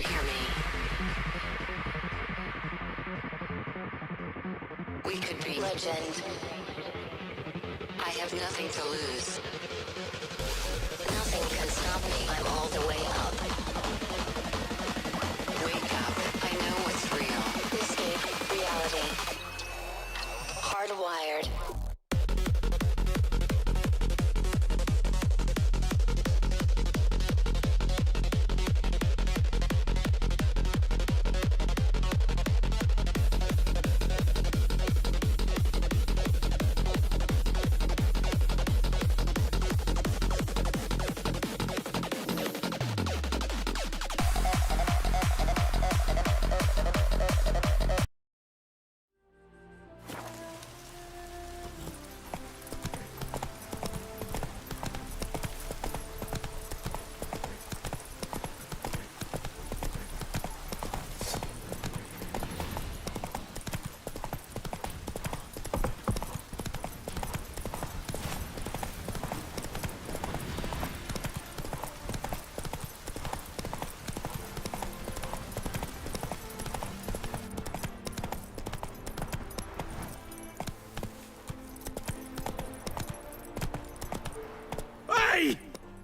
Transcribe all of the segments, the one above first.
hear me? We could be legend. I have nothing to lose. Nothing can stop me. I'm all the way up. Wake up. I know what's real. Escape reality. Hardwired.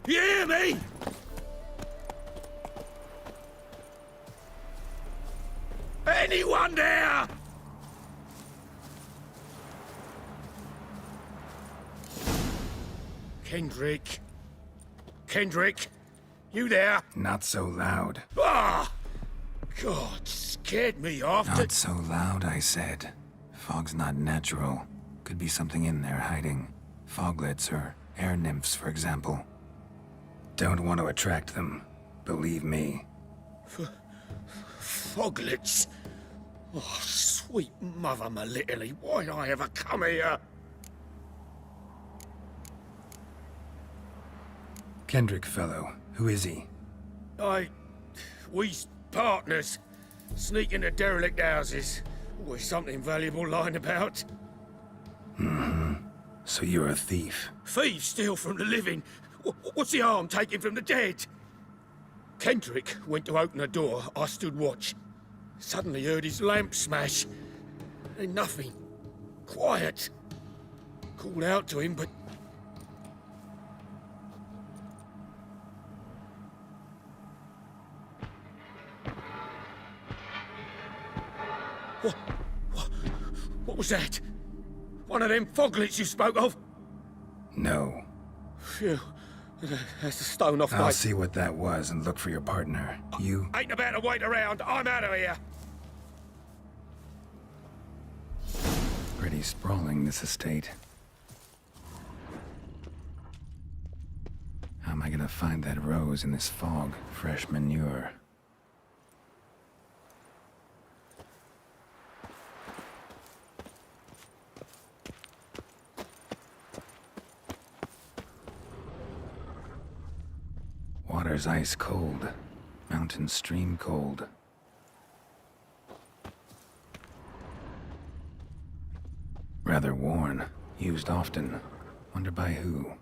You hear me? Anyone there? Kendrick? Kendrick? You there? Not so loud. Ah! God, scared me off. Not so loud, I said. Fog's not natural. Could be something in there hiding. Foglets or air nymphs, for example. Don't want to attract them. Believe me. Foglets? Oh, sweet mother Melitterly, why'd I ever come here? Kendrick fellow. Who is he? We's partners. Sneak into derelict houses. Always something valuable lying about. So you're a thief. Thieves steal from the living. What's the harm taking from the dead? Kendrick went to open a door. I stood watch. Suddenly heard his lamp smash. Then nothing. Quiet. Called out to him, but... What was that? One of them foglets you spoke of? No. Phew. That's a stone off my... I'll see what that was and look for your partner. You... Ain't about to wait around. I'm out of here. Pretty sprawling, this estate. How am I gonna find that rose in this fog? Fresh manure. Water's ice cold. Mountain stream cold. Rather worn. Used often. Wonder by who?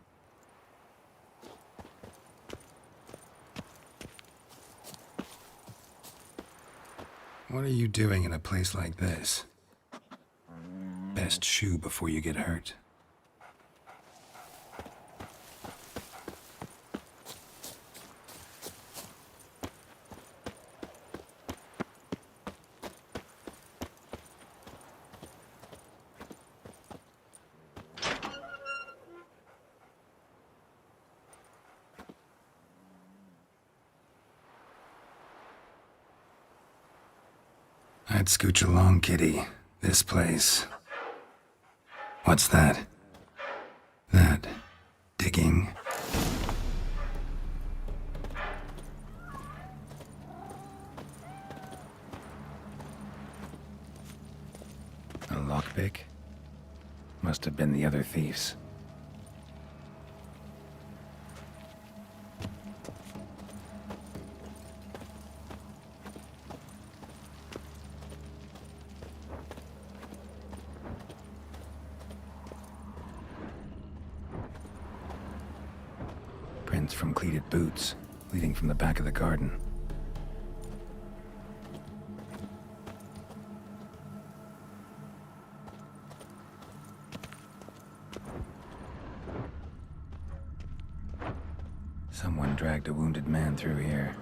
What are you doing in a place like this? Best shoe before you get hurt. I'd scooch along, kitty. This place. What's that? That. Digging. A lockpick? Must have been the other thieves. Prints from cleated boots, leading from the back of the garden. Someone dragged a wounded man through here.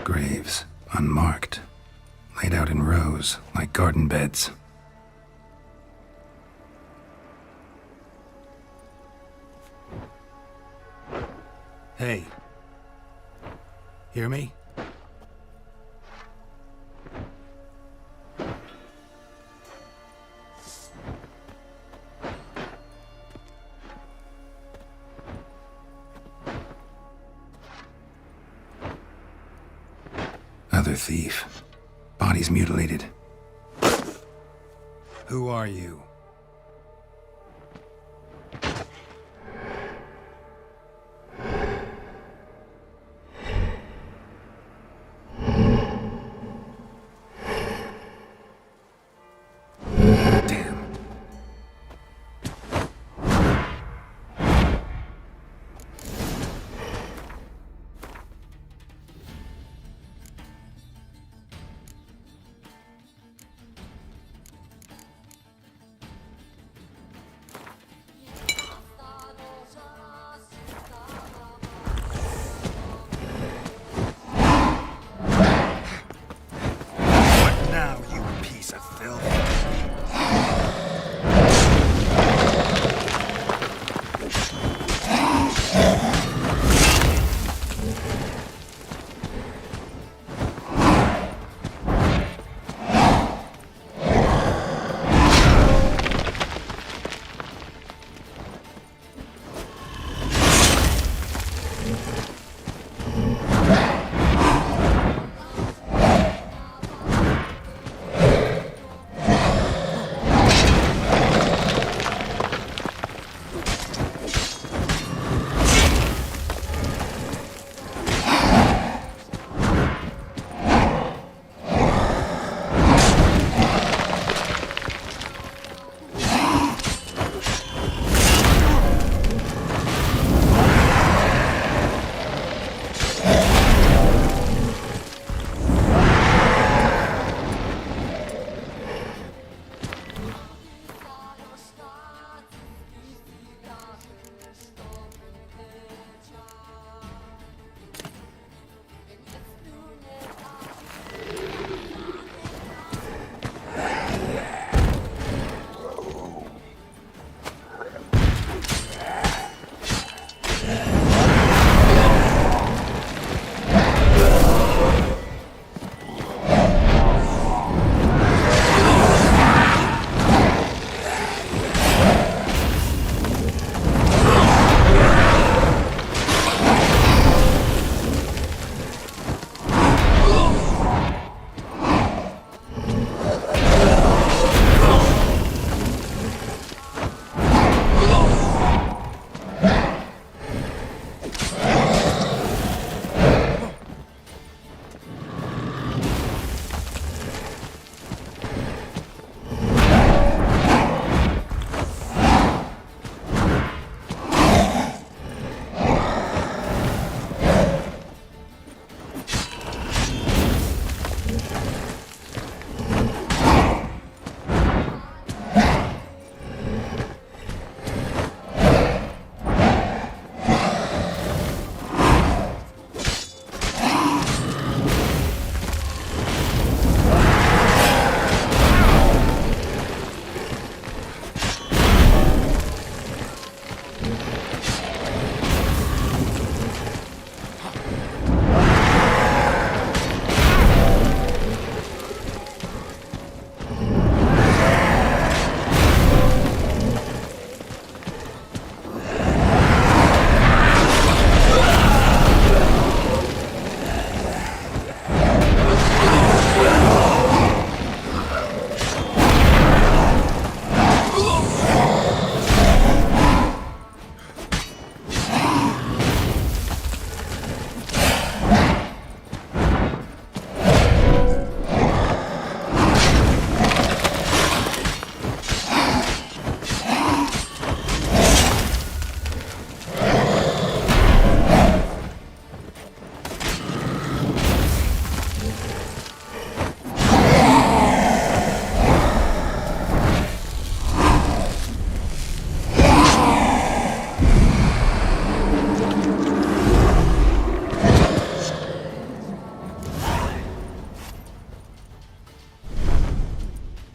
Graves, unmarked, laid out in rows like garden beds. Hey. Hear me? Other thief. Bodies mutilated. Who are you? Damn.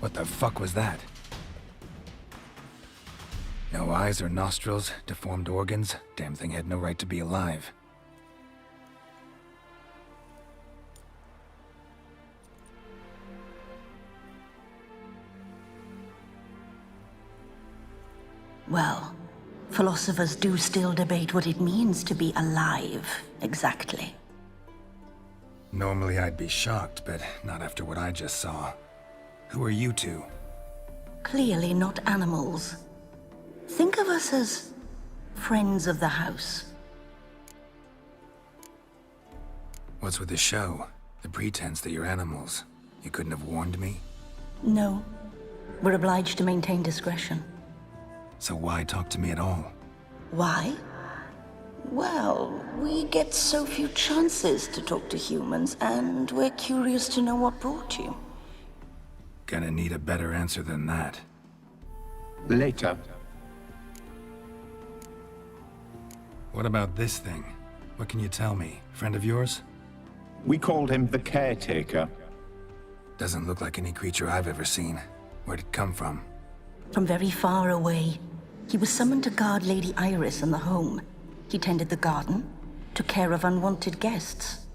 What the fuck was that? No eyes or nostrils, deformed organs. Damn thing had no right to be alive. Well, philosophers do still debate what it means to be alive, exactly. Normally I'd be shocked, but not after what I just saw. Who are you two? Clearly not animals. Think of us as friends of the house. What's with the show? The pretense that you're animals. You couldn't have warned me? No. We're obliged to maintain discretion. So why talk to me at all? Why? Well, we get so few chances to talk to humans, and we're curious to know what brought you. Gonna need a better answer than that. Later. What about this thing? What can you tell me? Friend of yours? We called him the Caretaker. Doesn't look like any creature I've ever seen. Where'd it come from? From very far away. He was summoned to guard Lady Iris and the home. He tended the garden, took care of unwanted guests.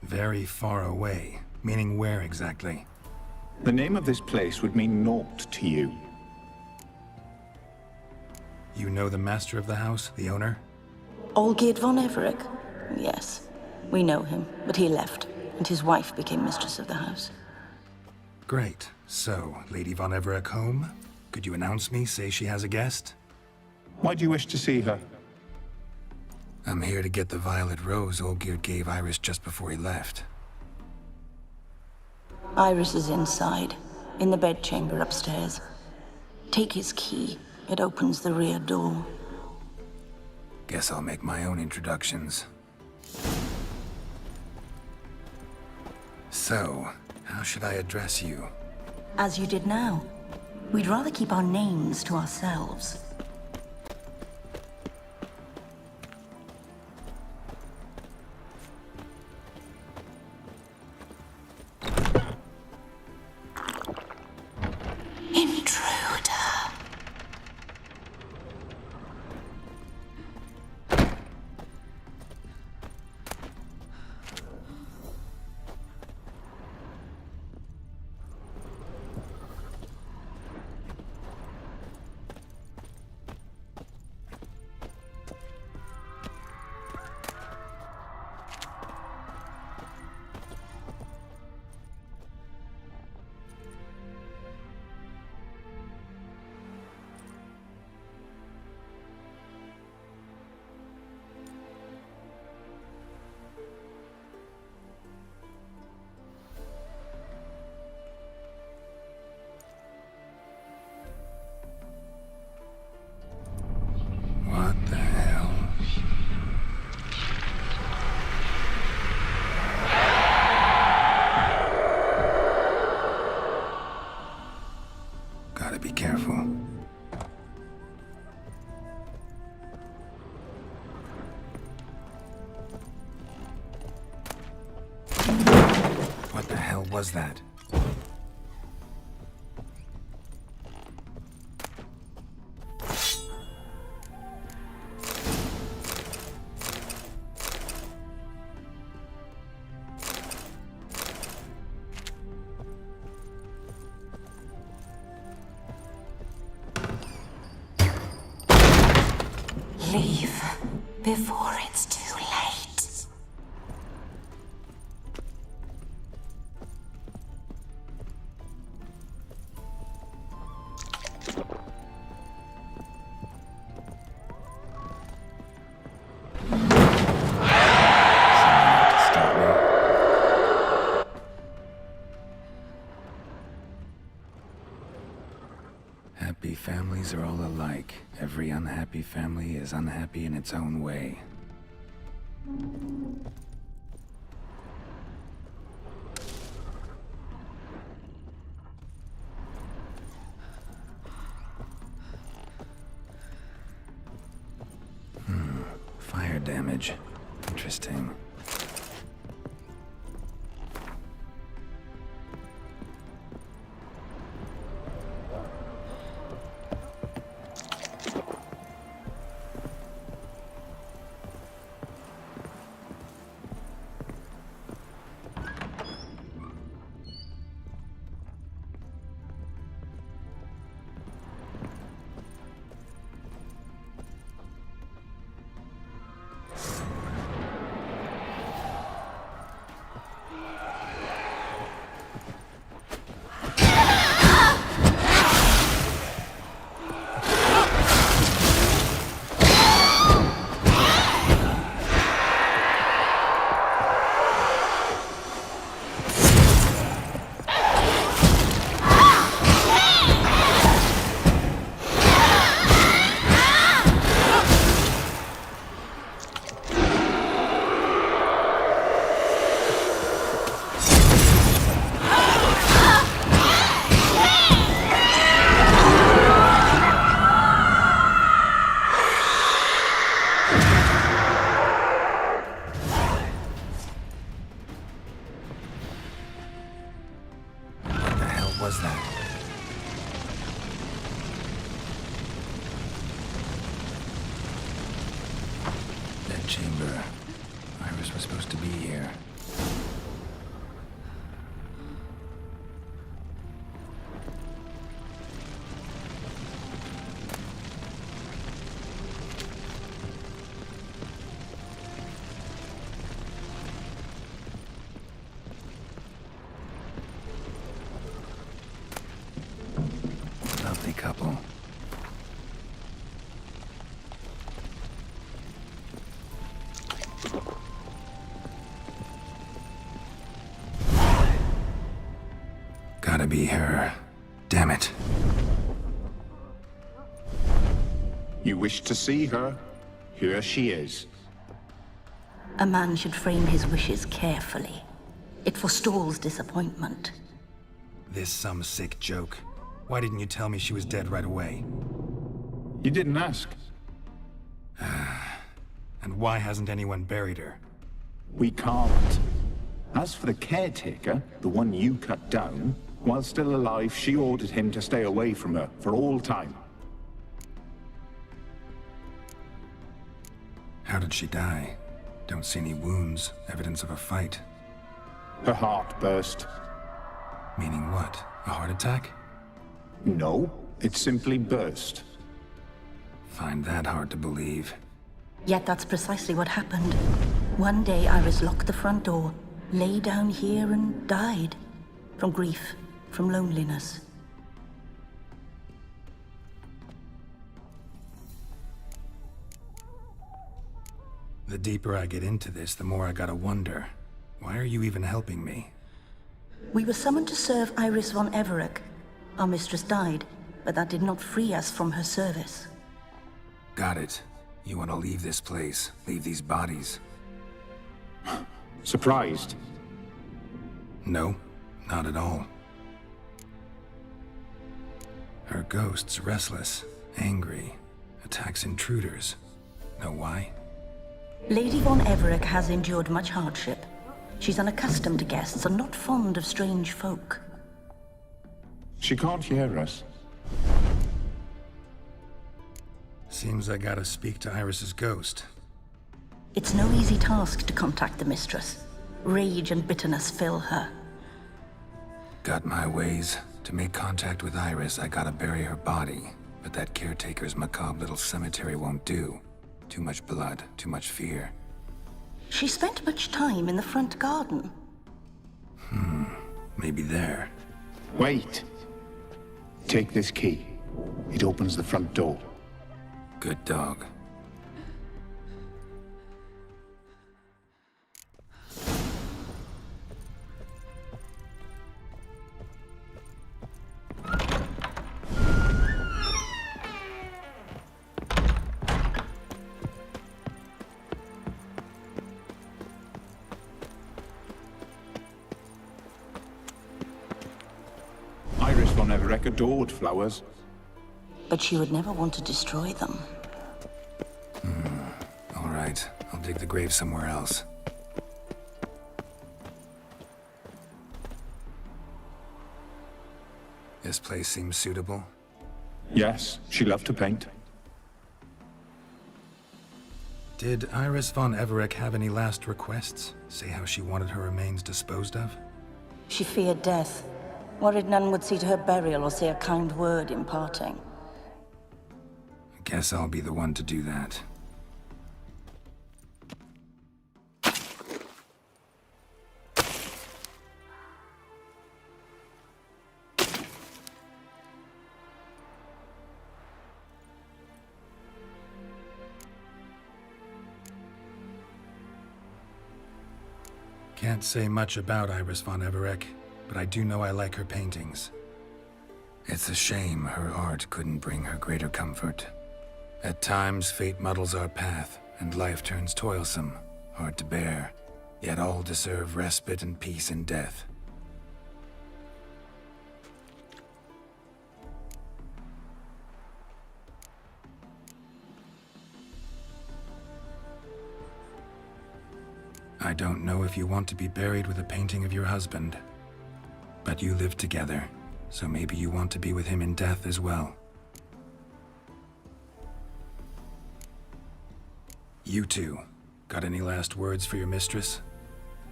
Very far away. Meaning where exactly? The name of this place would mean naught to you. You know the master of the house, the owner? Olgierd von Everec? Yes. We know him, but he left, and his wife became mistress of the house. Great. So, Lady von Everec home? Could you announce me, say she has a guest? Why do you wish to see her? I'm here to get the violet rose Olgierd gave Iris just before he left. Iris is inside, in the bedchamber upstairs. Take his key. It opens the rear door. Guess I'll make my own introductions. So, how should I address you? As you did now. We'd rather keep our names to ourselves. What the hell? Gotta be careful. What the hell was that? Leave before it's too late. Happy families are all alike. Every unhappy family is unhappy in its own way. Fire damage. Interesting. was that? That chamber. Iris was supposed to be here. Lovely couple. Gotta be her. Damn it. You wish to see her? Here she is. A man should frame his wishes carefully. It forestalls disappointment. This some sick joke. Why didn't you tell me she was dead right away? You didn't ask. And why hasn't anyone buried her? We can't. As for the caretaker, the one you cut down, while still alive, she ordered him to stay away from her for all time. How did she die? Don't see any wounds, evidence of a fight. Her heart burst. Meaning what? A heart attack? No, it simply burst. Find that hard to believe. Yet that's precisely what happened. One day Iris locked the front door, lay down here and died. From grief, from loneliness. The deeper I get into this, the more I gotta wonder. Why are you even helping me? We were summoned to serve Iris von Everec. Our mistress died, but that did not free us from her service. Got it. You want to leave this place, leave these bodies. Surprised? No, not at all. Her ghost's restless, angry, attacks intruders. Know why? Lady von Everec has endured much hardship. She's unaccustomed to guests and not fond of strange folk. She can't hear us. Seems I gotta speak to Iris's ghost. It's no easy task to contact the mistress. Rage and bitterness fill her. Got my ways. To make contact with Iris, I gotta bury her body. But that caretaker's macabre little cemetery won't do. Too much blood, too much fear. She spent much time in the front garden. Maybe there. Wait. Take this key. It opens the front door. Good dog. Iris von Everec adored flowers. But she would never want to destroy them. All right, I'll dig the grave somewhere else. This place seems suitable. Yes, she loved to paint. Did Iris von Everec have any last requests? Say how she wanted her remains disposed of? She feared death. Worried none would see to her burial or say a kind word in parting. Guess I'll be the one to do that. Can't say much about Iris von Everec, but I do know I like her paintings. It's a shame her art couldn't bring her greater comfort. At times, fate muddles our path, and life turns toilsome, hard to bear, yet all deserve respite and peace in death. I don't know if you want to be buried with a painting of your husband, but you live together. So maybe you want to be with him in death as well. You two, got any last words for your mistress?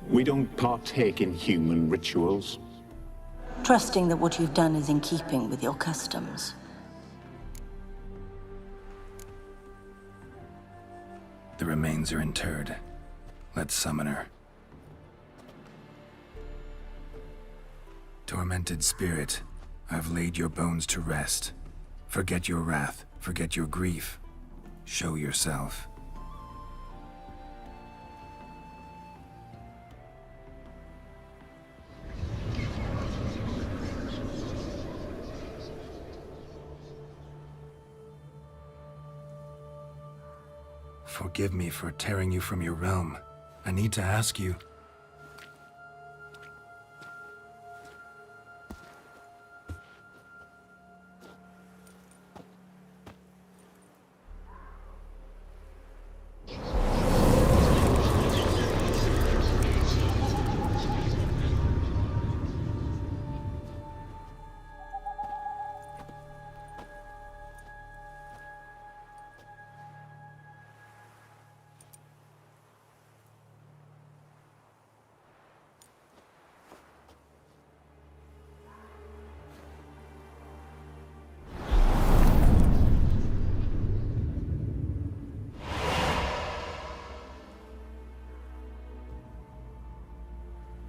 We don't partake in human rituals. Trusting that what you've done is in keeping with your customs. The remains are interred. Let's summon her. Tormented spirit, I've laid your bones to rest. Forget your wrath, forget your grief. Show yourself. Forgive me for tearing you from your realm. I need to ask you.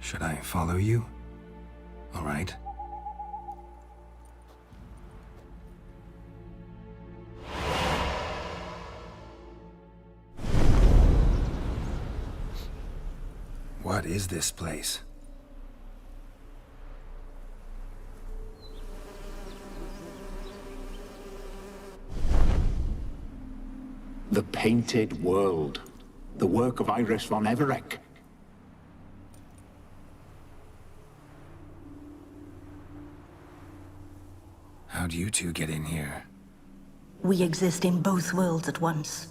Should I follow you? All right. What is this place? The Painted World. The work of Iris von Everec. How'd you two get in here? We exist in both worlds at once.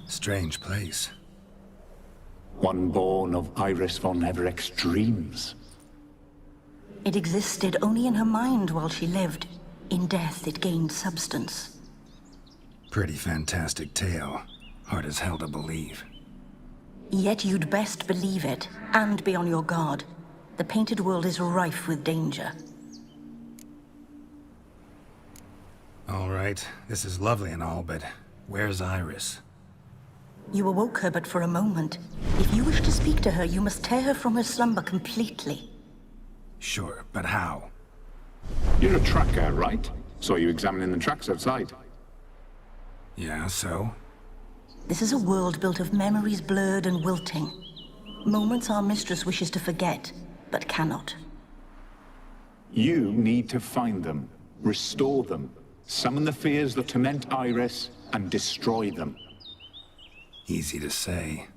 Strange place. One born of Iris von Everec's dreams. It existed only in her mind while she lived. In death, it gained substance. Pretty fantastic tale. Hard as hell to believe. Yet you'd best believe it, and be on your guard. The Painted World is rife with danger. All right, this is lovely and all, but where's Iris? You awoke her but for a moment. If you wish to speak to her, you must tear her from her slumber completely. Sure, but how? You're a tracker, right? Saw you examining the tracks outside. Yeah, so? This is a world built of memories blurred and wilting. Moments our mistress wishes to forget, but cannot. You need to find them, restore them, summon the fears that torment Iris, and destroy them. Easy to say.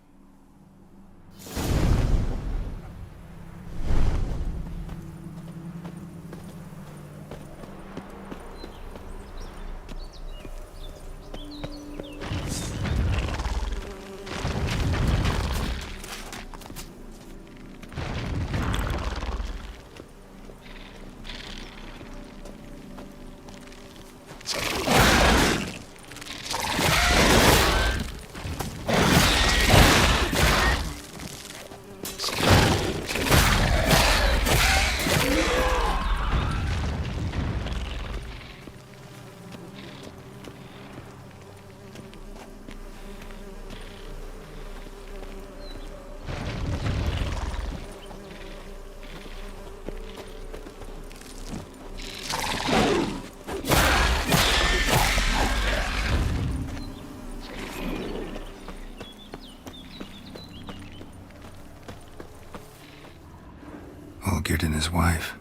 Olgierd and his wife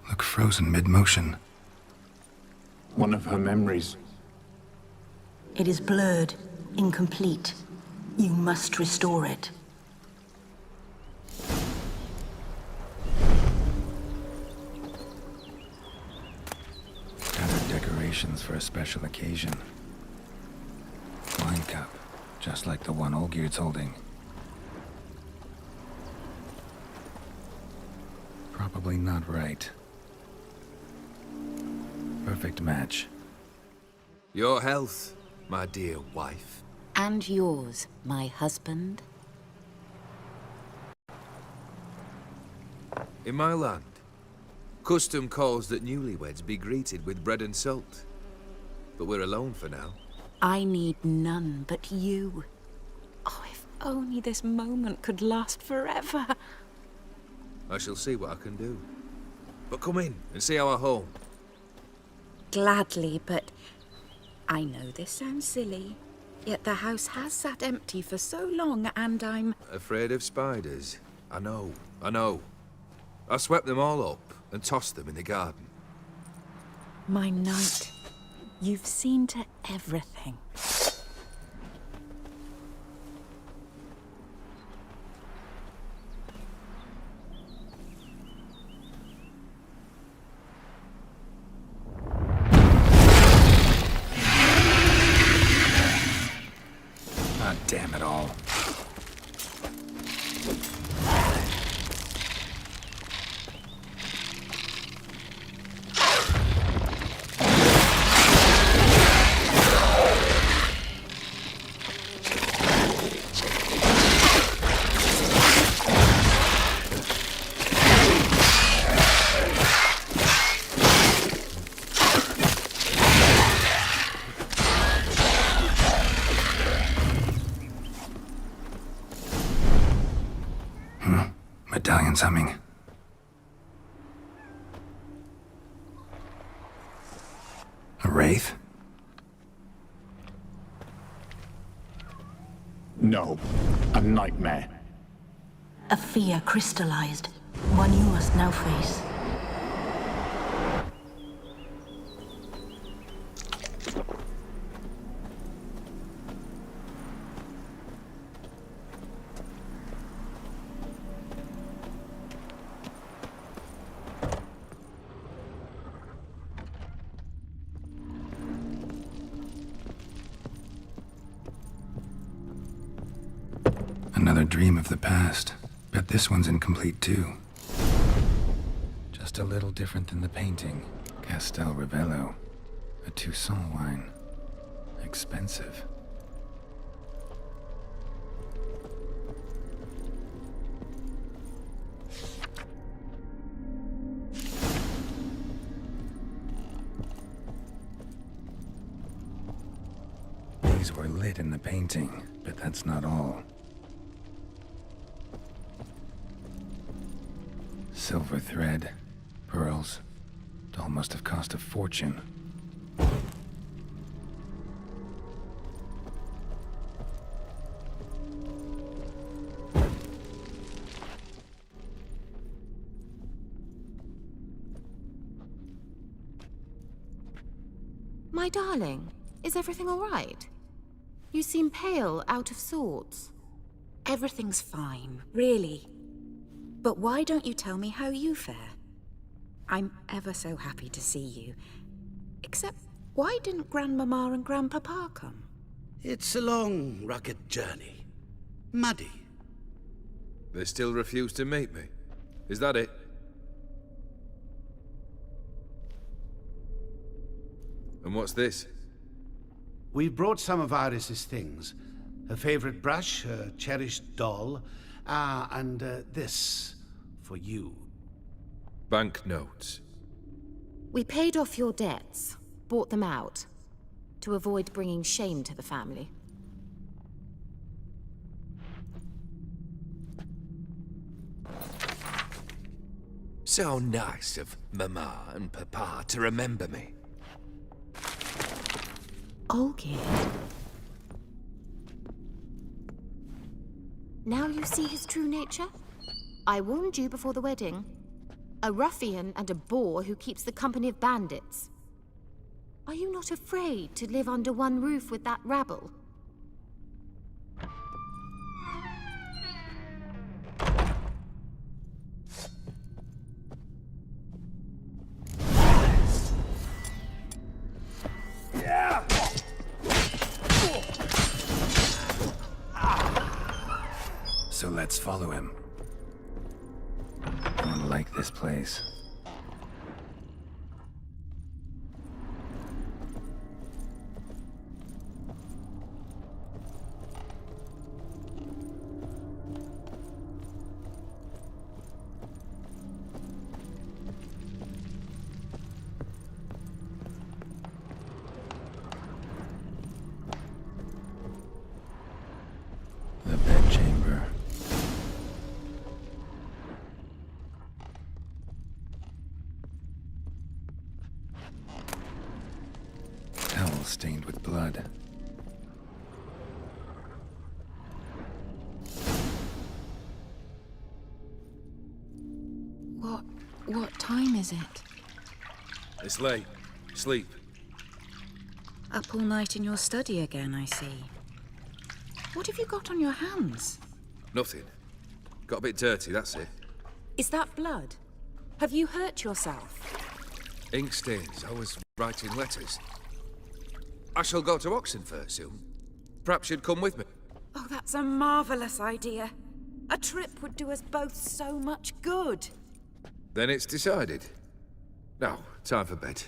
look frozen mid-motion. One of her memories. It is blurred, incomplete. You must restore it. Gathered decorations for a special occasion. Wine cup, just like the one Olgierd's holding. Probably not right. Perfect match. Your health, my dear wife. And yours, my husband. In my land, custom calls that newlyweds be greeted with bread and salt. But we're alone for now. I need none but you. Oh, if only this moment could last forever. I shall see what I can do. But come in and see our home. Gladly, but I know this sounds silly, yet the house has sat empty for so long, and I'm... Afraid of spiders? I know. I swept them all up and tossed them in the garden. My knight, you've seen to everything. Ah, damn it all. Medallion's humming. A wraith? No, a nightmare. A fear crystallized, one you must now face. Another dream of the past. Bet this one's incomplete too. Just a little different than the painting. Castel Ravello. A Toussaint wine. Expensive. These were lit in the painting, but that's not all. Silver thread, pearls. Doll must have cost a fortune. My darling, is everything all right? You seem pale, out of sorts. Everything's fine, really. But why don't you tell me how you fare? I'm ever so happy to see you. Except, why didn't Grandmama and Grandpapa come? It's a long, rugged journey. Muddy. They still refuse to meet me. Is that it? And what's this? We brought some of Iris's things. Her favorite brush, her cherished doll, and this for you. Banknotes. We paid off your debts, bought them out, to avoid bringing shame to the family. So nice of Mama and Papa to remember me. Olgierd. Now you see his true nature? I warned you before the wedding. A ruffian and a boor who keeps the company of bandits. Are you not afraid to live under one roof with that rabble? So let's follow him. Unlike this place. The bedchamber. Towel stained with blood. What time is it? It's late. Sleep. Up all night in your study again, I see. What have you got on your hands? Nothing. Got a bit dirty, that's it. Is that blood? Have you hurt yourself? Ink stains. I was writing letters. I shall go to Oxenfurt soon. Perhaps you'd come with me. Oh, that's a marvelous idea. A trip would do us both so much good. Then it's decided. Now, time for bed.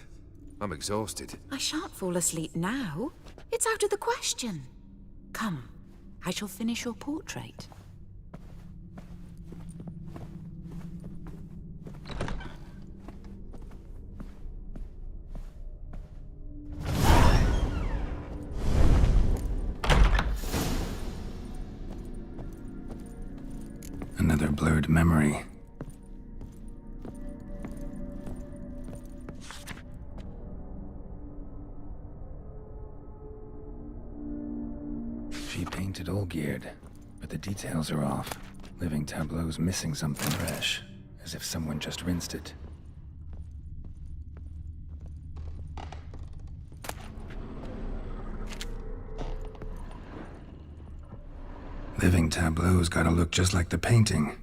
I'm exhausted. I shan't fall asleep now. It's out of the question. Come, I shall finish your portrait. Another blurred memory. She painted Olgierd, but the details are off. Living tableau's missing something fresh, as if someone just rinsed it. Living tableau's gotta look just like the painting.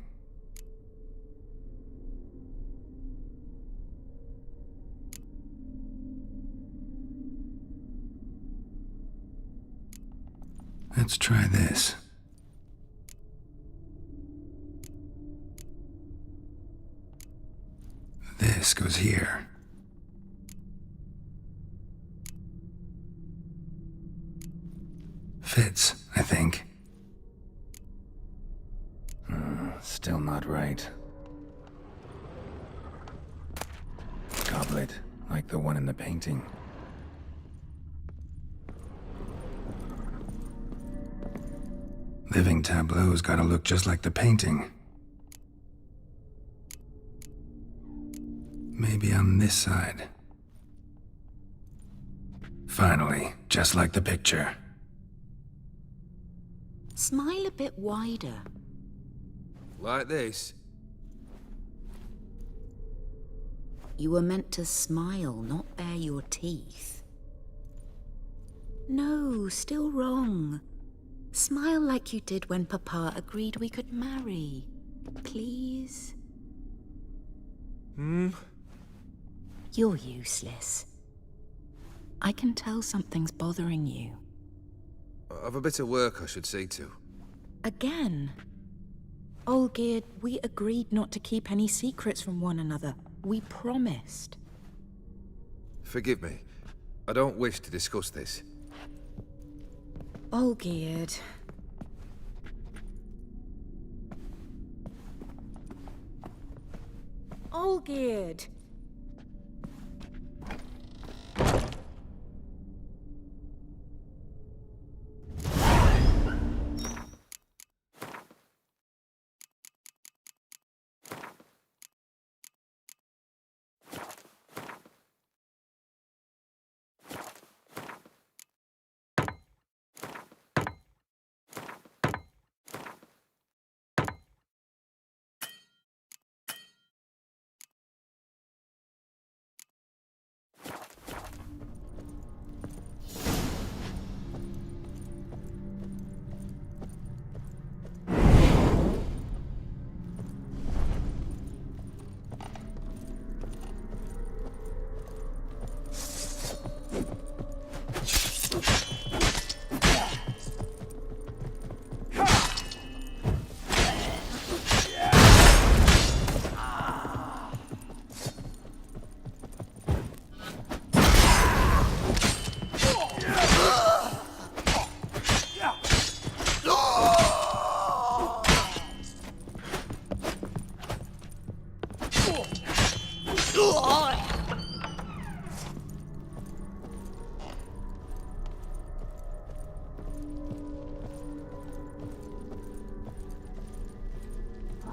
Let's try this. This goes here. Fits, I think. Still not right. Goblet, like the one in the painting. Living tableau's gotta look just like the painting. Maybe on this side. Finally, just like the picture. Smile a bit wider. Like this? You were meant to smile, not bare your teeth. No, still wrong. Smile like you did when Papa agreed we could marry. Please? You're useless. I can tell something's bothering you. I've a bit of work I should see to. Again? Olgierd, we agreed not to keep any secrets from one another. We promised. Forgive me. I don't wish to discuss this. Olgierd. Olgierd!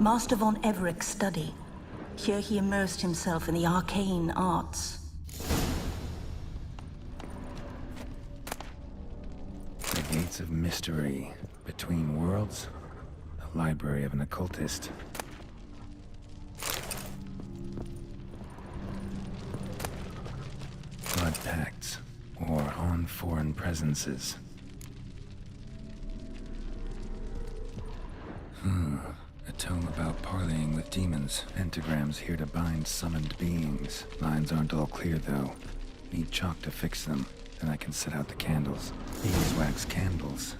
Master von Everett's study. Here he immersed himself in the arcane arts. The Gates of Mystery. Between Worlds. The library of an occultist. Blood pacts. Or on foreign presences. A tome about parleying with demons. Pentagrams here to bind summoned beings. Lines aren't all clear, though. Need chalk to fix them. Then I can set out the candles. Beeswax candles.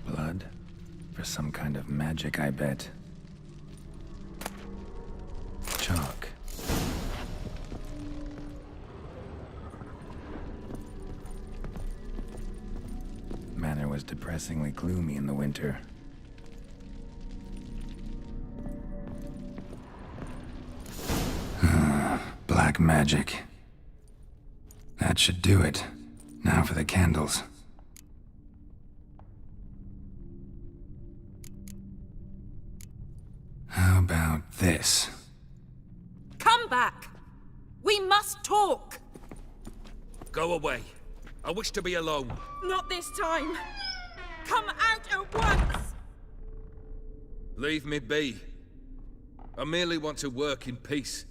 Blood? For some kind of magic, I bet. Chalk. Manor was depressingly gloomy in the winter. Black magic. That should do it. Now for the candles. How about this? Come back! We must talk! Go away. I wish to be alone. Not this time! Come out at once! Leave me be. I merely want to work in peace.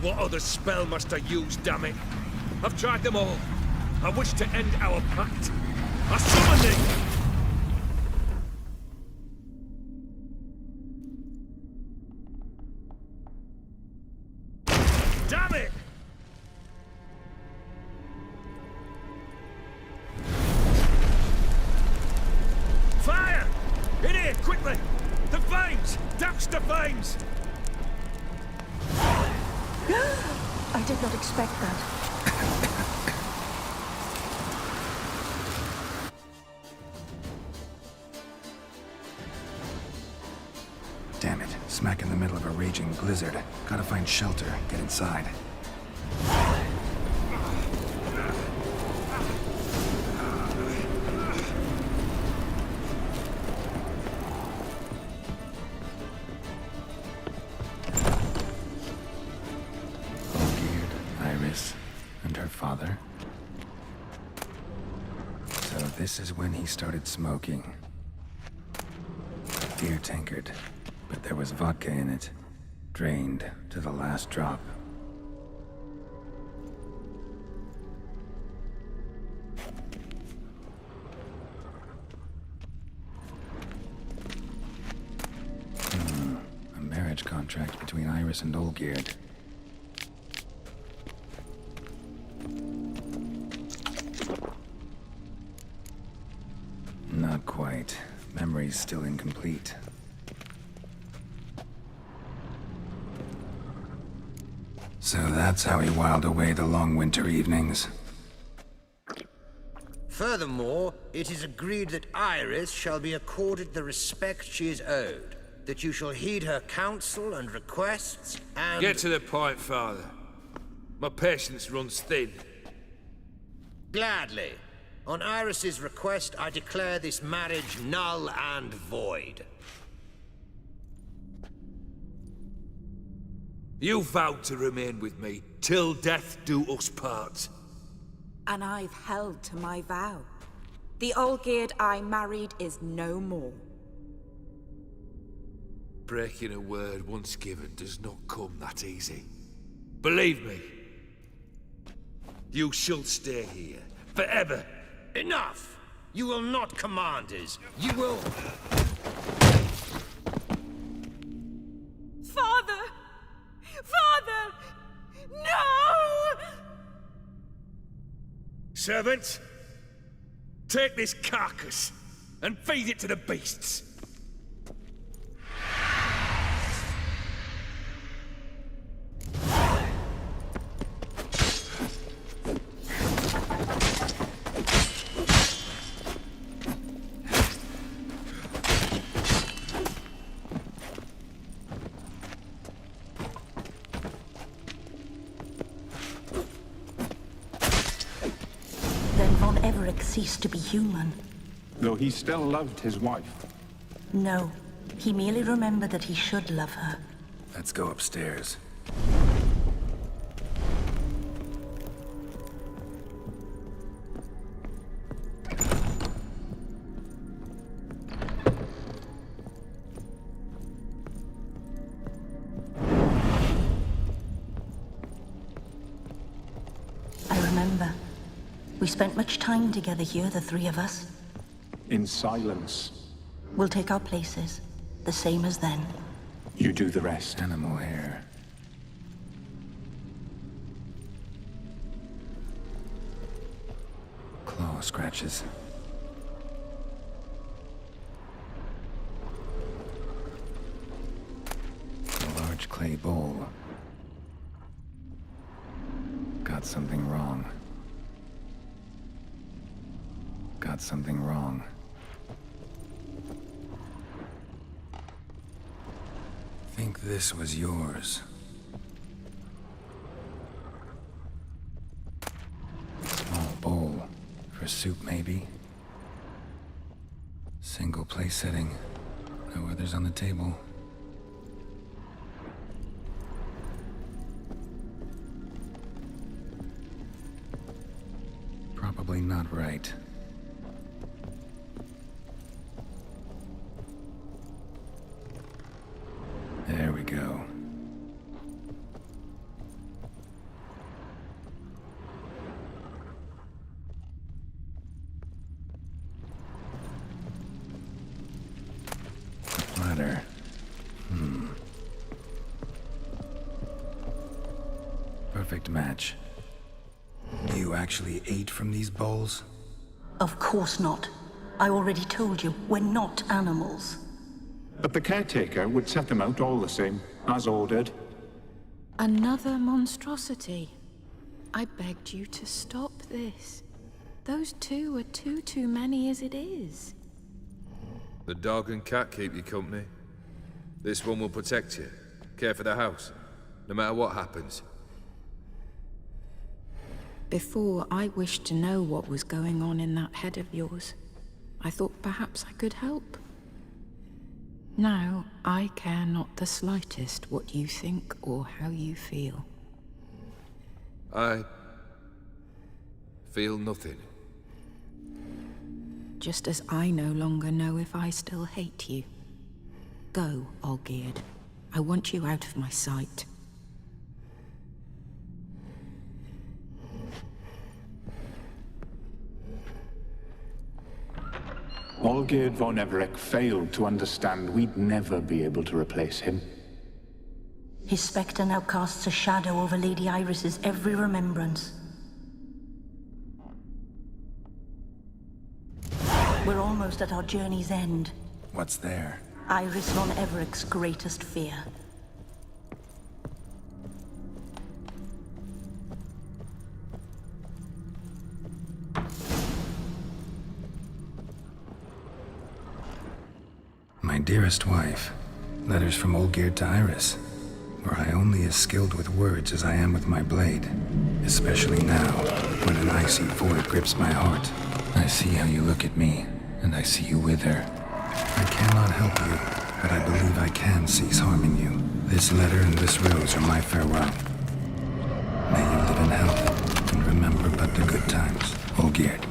What other spell must I use, damn it? I've tried them all. I wish to end our pact. I summon thee! Damn it! Fire! In here, quickly! The flames! Douse the flames! I did not expect that. Damn it. Smack in the middle of a raging blizzard. Gotta find shelter. Get inside. And her father. So this is when he started smoking. Beer tankard, but there was vodka in it. Drained to the last drop. A marriage contract between Iris and Olgierd. Not quite. Memory's still incomplete. So that's how he whiled away the long winter evenings. Furthermore, it is agreed that Iris shall be accorded the respect she is owed, that you shall heed her counsel and requests, and... Get to the point, Father. My patience runs thin. Gladly. On Iris's request, I declare this marriage null and void. You vowed to remain with me, till death do us part. And I've held to my vow. The Olgierd I married is no more. Breaking a word once given does not come that easy. Believe me, you shall stay here, forever. Enough! You will not command us. You will... Father! Father! No! Servants, take this carcass and feed it to the beasts. Ceased to be human. Though he still loved his wife. No, he merely remembered that he should love her. Let's go upstairs. I remember. We spent much time together here, the three of us. In silence. We'll take our places, the same as then. You do the rest. Animal hair. Claw scratches. A large clay bowl. Got something wrong. Got something wrong. Think this was yours. Small bowl. For soup, maybe? Single place setting. No others on the table. Probably not right. There we go. Ladder. Perfect match. You actually ate from these bowls? Of course not. I already told you, we're not animals. But the caretaker would set them out all the same, as ordered. Another monstrosity. I begged you to stop this. Those two are too many as it is. The dog and cat keep you company. This one will protect you, care for the house, no matter what happens. Before, I wished to know what was going on in that head of yours. I thought perhaps I could help. Now, I care not the slightest what you think or how you feel. I feel nothing. Just as I no longer know if I still hate you. Go, Olgierd. I want you out of my sight. Olgierd von Everec failed to understand we'd never be able to replace him. His spectre now casts a shadow over Lady Iris's every remembrance. We're almost at our journey's end. What's there? Iris von Everec's greatest fear. My dearest wife. Letters from Olgierd to Iris. were I only as skilled with words as I am with my blade. Especially now, when an icy void grips my heart. I see how you look at me, and I see you wither. I cannot help you, but I believe I can cease harming you. This letter and this rose are my farewell. May you live in health, and remember but the good times, Olgierd.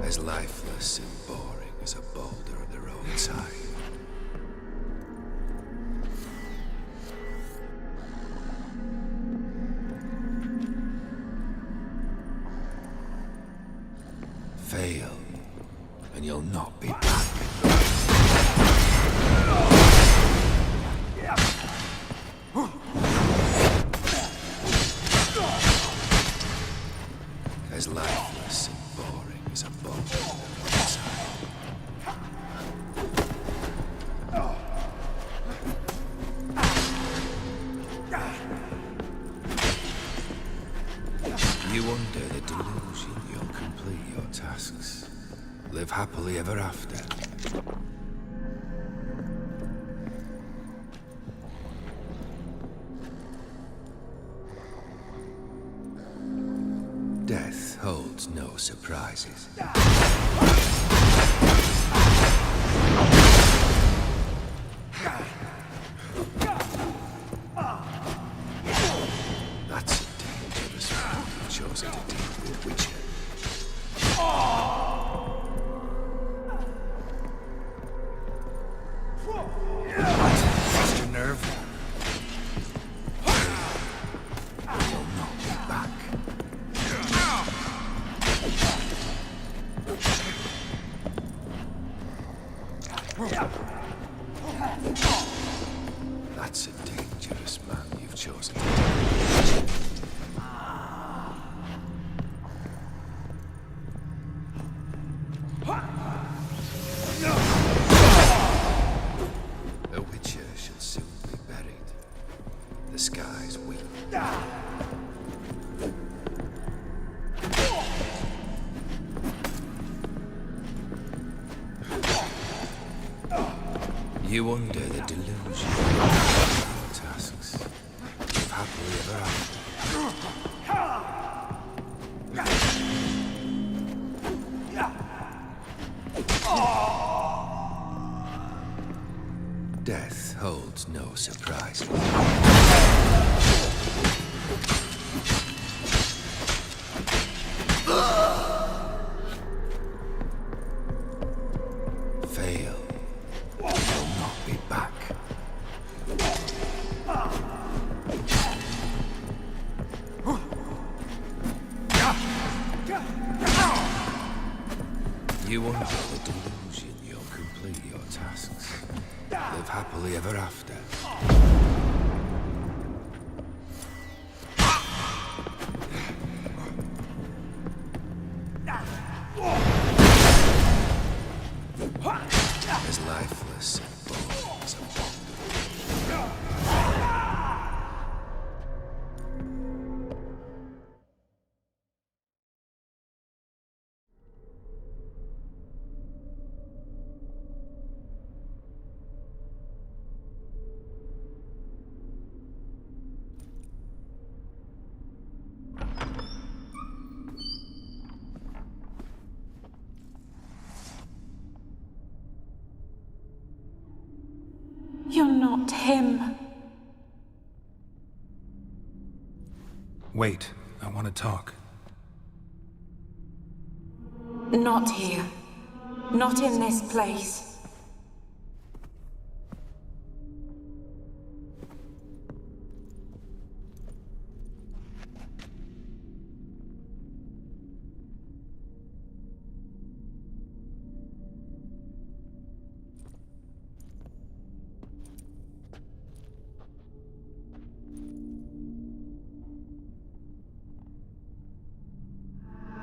As lifeless and boring as a boulder at the roadside. Fail, and you'll not be back. As lifeless and boring as a boulder at the roadside. You under the delusion you'll complete your tasks. Live happily ever after. Death holds no surprises. That's a dangerous man you've chosen to deal with, Witcher. Lost your nerve? You'll not be back. That's a dangerous man you've chosen to deal with. A witcher should soon be buried. The skies weep. You under the delusion of your tasks. Live happily ever after. Death holds no surprises. Fail. You'll not be back. You under the delusion you'll complete your tasks. Live happily ever after. As lifeless and boring as a boulder. You're not him. Wait, I want to talk. Not here. Not in this place.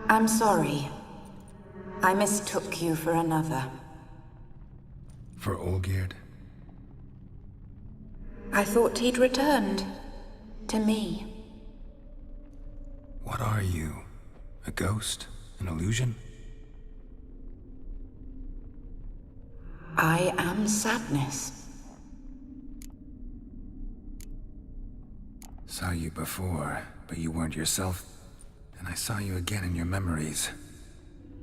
I'm sorry. I mistook you for another. For Olgierd? I thought he'd returned. To me. What are you? A ghost? An illusion? I am sadness. Saw you before, but you weren't yourself. And I saw you again in your memories.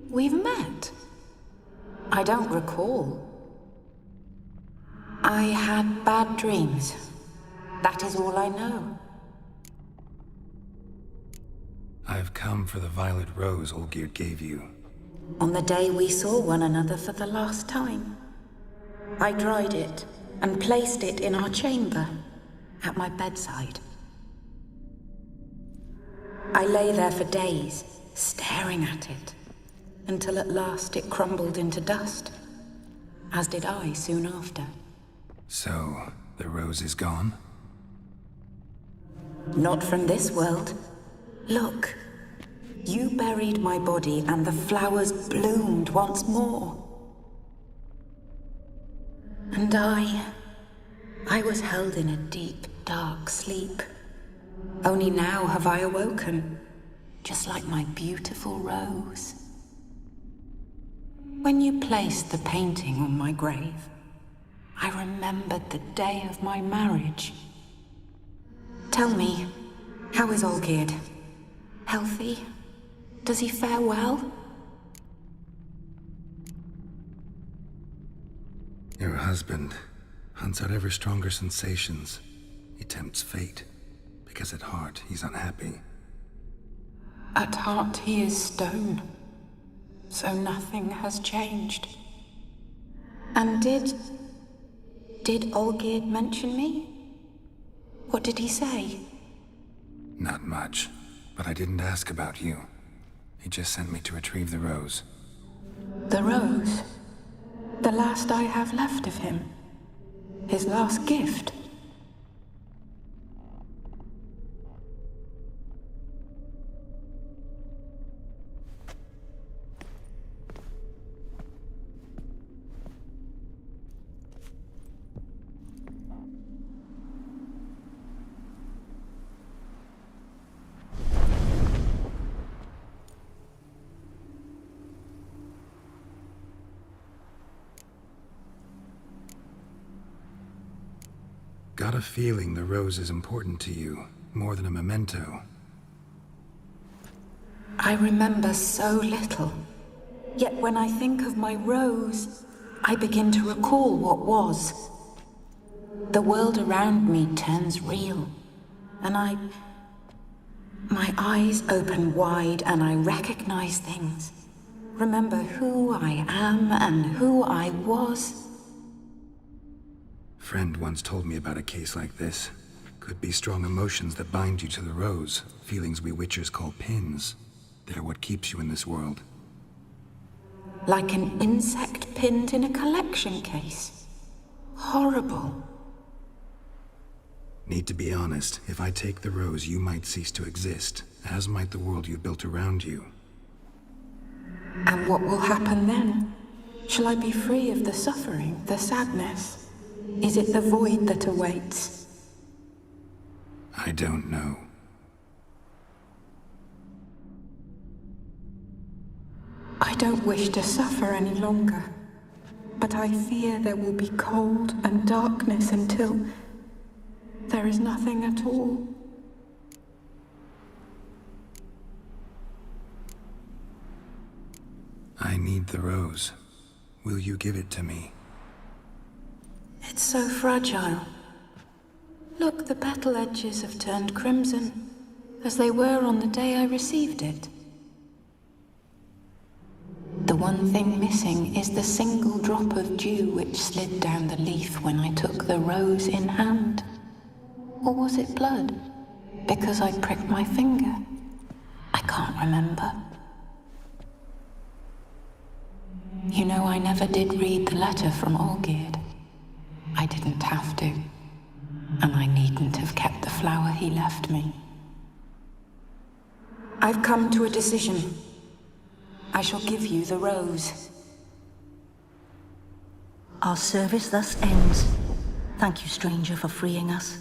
We've met. I don't recall. I had bad dreams. That is all I know. I've come for the violet rose Olgierd gave you. On the day we saw one another for the last time, I dried it and placed it in our chamber, at my bedside. I lay there for days, staring at it, until at last it crumbled into dust, as did I soon after. So, the rose is gone? Not from this world. Look, you buried my body and the flowers bloomed once more. And I was held in a deep, dark sleep. Only now have I awoken, just like my beautiful rose. When you placed the painting on my grave, I remembered the day of my marriage. Tell me, how is Olgierd? Healthy? Does he fare well? Your husband hunts out ever stronger sensations. He tempts fate, because at heart he's unhappy. At heart he is stone, so nothing has changed. And did Olgierd mention me? What did he say? Not much, but I didn't ask about you. He just sent me to retrieve the rose. The rose? The last I have left of him? His last gift? Got a feeling the rose is important to you, more than a memento. I remember so little. Yet when I think of my rose, I begin to recall what was. The world around me turns real, and my eyes open wide and I recognize things. Remember who I am and who I was. Friend once told me about a case like this. Could be strong emotions that bind you to the rose, feelings we witchers call pins. They're what keeps you in this world. Like an insect pinned in a collection case. Horrible. Need to be honest, if I take the rose, you might cease to exist, as might the world you built around you. And what will happen then? Shall I be free of the suffering, the sadness? Is it the void that awaits? I don't know. I don't wish to suffer any longer, but I fear there will be cold and darkness until there is nothing at all. I need the rose. Will you give it to me? It's so fragile. Look, the petal edges have turned crimson, as they were on the day I received it. The one thing missing is the single drop of dew which slid down the leaf when I took the rose in hand. Or was it blood? Because I pricked my finger? I can't remember. You know, I never did read the letter from Olgierd. I didn't have to. And I needn't have kept the flower he left me. I've come to a decision. I shall give you the rose. Our service thus ends. Thank you, stranger, for freeing us.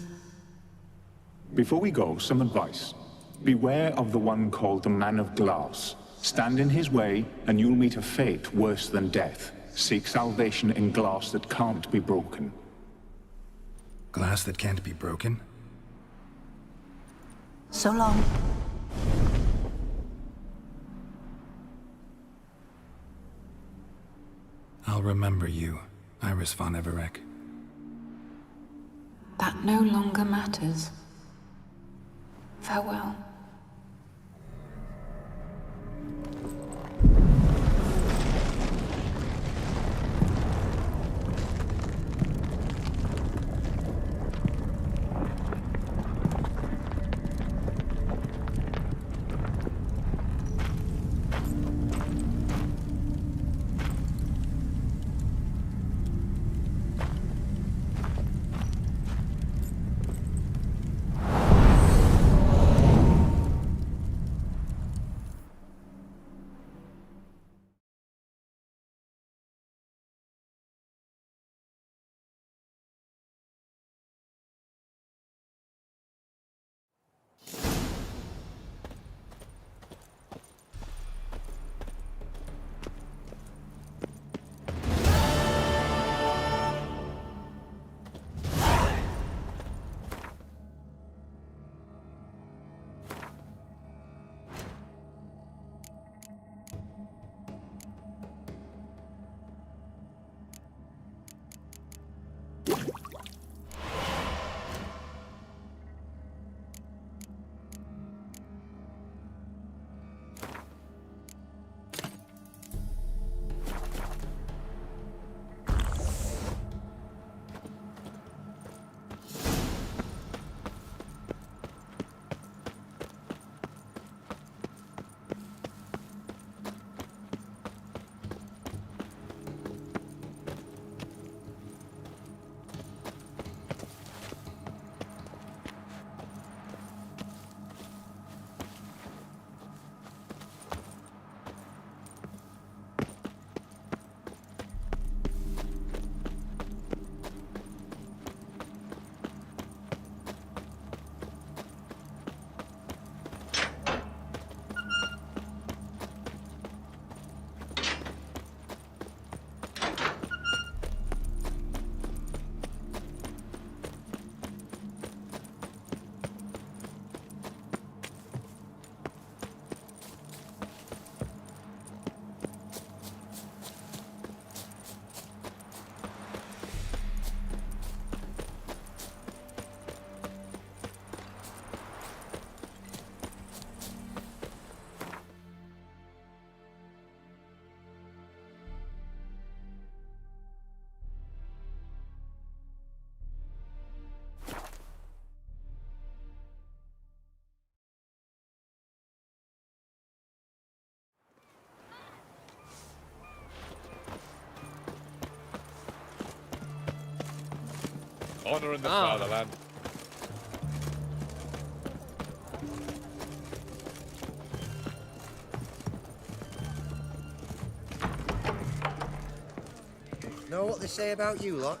Before we go, some advice. Beware of the one called the Man of Glass. Stand in his way, and you'll meet a fate worse than death. Seek salvation in glass that can't be broken. Glass that can't be broken? So long. I'll remember you, Iris von Everec. That no longer matters. Farewell. Honor in the fatherland. Know what they say about you lot?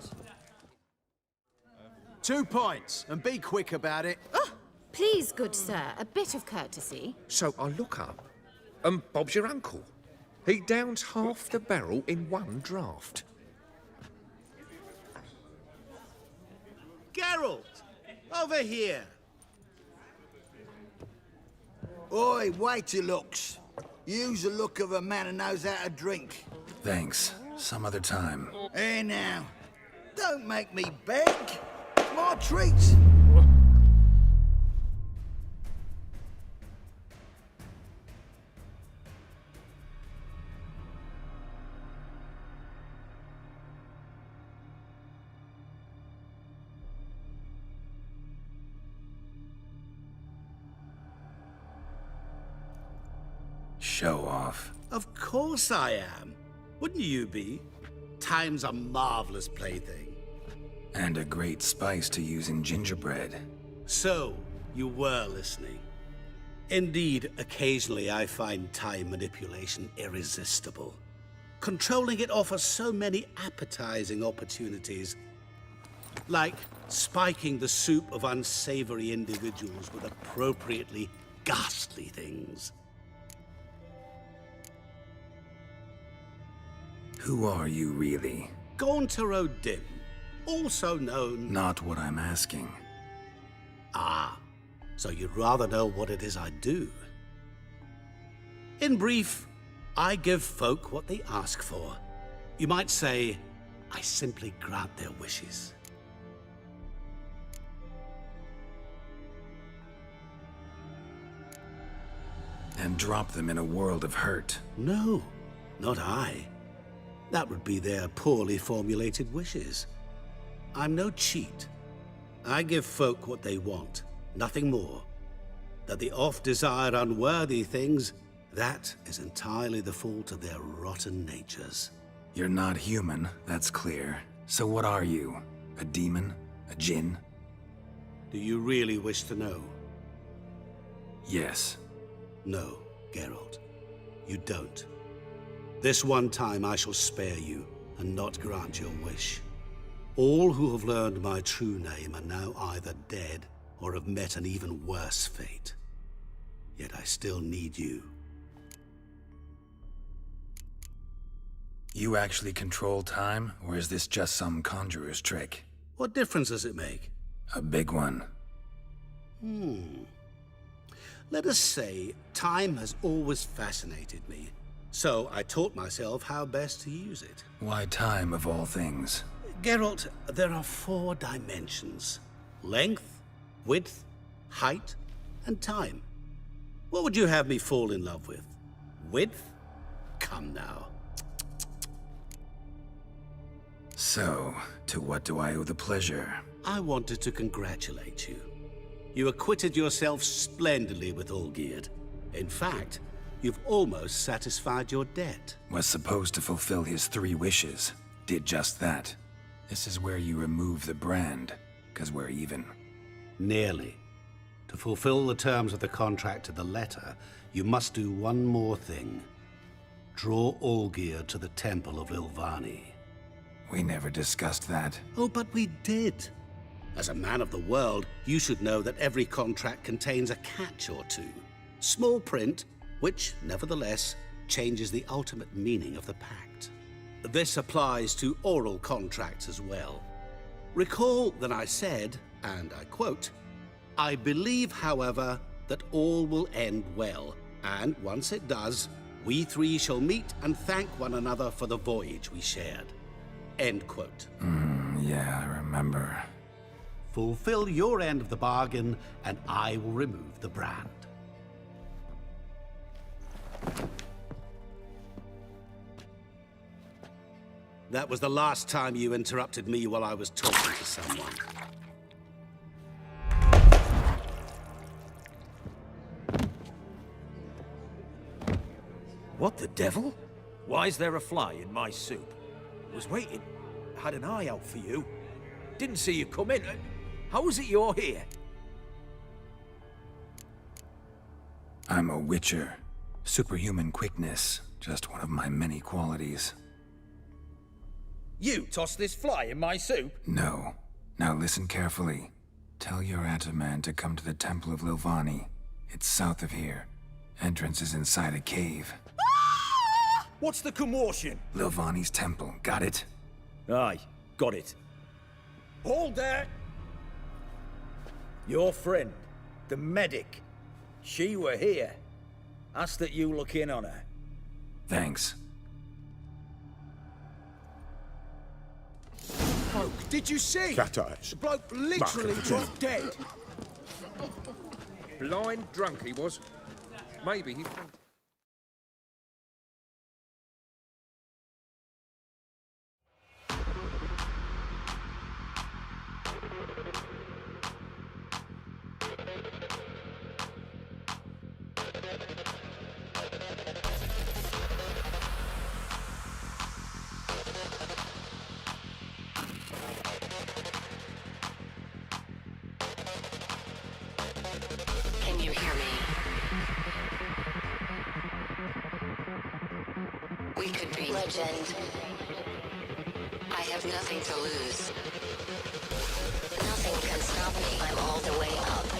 2 points, and be quick about it. Oh, please, good sir, a bit of courtesy. So I look up, and Bob's your uncle. He downs half the barrel in one draught. Geralt! Over here! Oi, wait your looks. Use the look of a man who knows how to drink. Thanks. Some other time. Here now. Don't make me beg. My treat. Show off. Of course I am. Wouldn't you be? Time's a marvelous plaything. And a great spice to use in gingerbread. So, you were listening. Indeed, occasionally I find time manipulation irresistible. Controlling it offers so many appetizing opportunities, like spiking the soup of unsavory individuals with appropriately ghastly things. Who are you, really? Gauntero Dim, also known... Not what I'm asking. Ah, so you'd rather know what it is I do. In brief, I give folk what they ask for. You might say, I simply grant their wishes. And drop them in a world of hurt. No, not I. That would be their poorly formulated wishes. I'm no cheat. I give folk what they want, nothing more. That the oft-desired unworthy things, that is entirely the fault of their rotten natures. You're not human, that's clear. So what are you? A demon? A djinn? Do you really wish to know? Yes. No, Geralt. You don't. This one time I shall spare you, and not grant your wish. All who have learned my true name are now either dead, or have met an even worse fate. Yet I still need you. You actually control time, or is this just some conjurer's trick? What difference does it make? A big one. Let us say, time has always fascinated me. So I taught myself how best to use it. Why time, of all things? Geralt, there are 4 dimensions. Length, width, height, and time. What would you have me fall in love with? Width? Come now. So, to what do I owe the pleasure? I wanted to congratulate you. You acquitted yourself splendidly with Olgierd. In fact, you've almost satisfied your debt. Was supposed to fulfill his 3 wishes. Did just that. This is where you remove the brand, 'cause we're even. Nearly. To fulfill the terms of the contract to the letter, you must do one more thing. Draw Olgierd to the Temple of Lilvani. We never discussed that. Oh, but we did. As a man of the world, you should know that every contract contains a catch or two. Small print, which, nevertheless, changes the ultimate meaning of the pact. This applies to oral contracts as well. Recall that I said, and I quote, "I believe, however, that all will end well, and once it does, we 3 shall meet and thank one another for the voyage we shared." End quote. Yeah, I remember. Fulfill your end of the bargain, and I will remove the brand. That was the last time you interrupted me while I was talking to someone. What the devil? Why is there a fly in my soup? Was waiting. Had an eye out for you. Didn't see you come in. How is it you're here? I'm a witcher. Superhuman quickness. Just one of my many qualities. You tossed this fly in my soup? No. Now listen carefully. Tell your Ataman to come to the Temple of Lilvani. It's south of here. Entrance is inside a cave. What's the commotion? Lilvani's temple, got it? Aye, got it. Hold there! Your friend, the medic, she were here. Asked that you look in on her. Thanks. Bloke, did you see? Cat eyes. The bloke literally dropped dead. Blind drunk he was. Maybe he... Can you hear me? legend. I have nothing to lose. Nothing can stop me. I'm all the way up.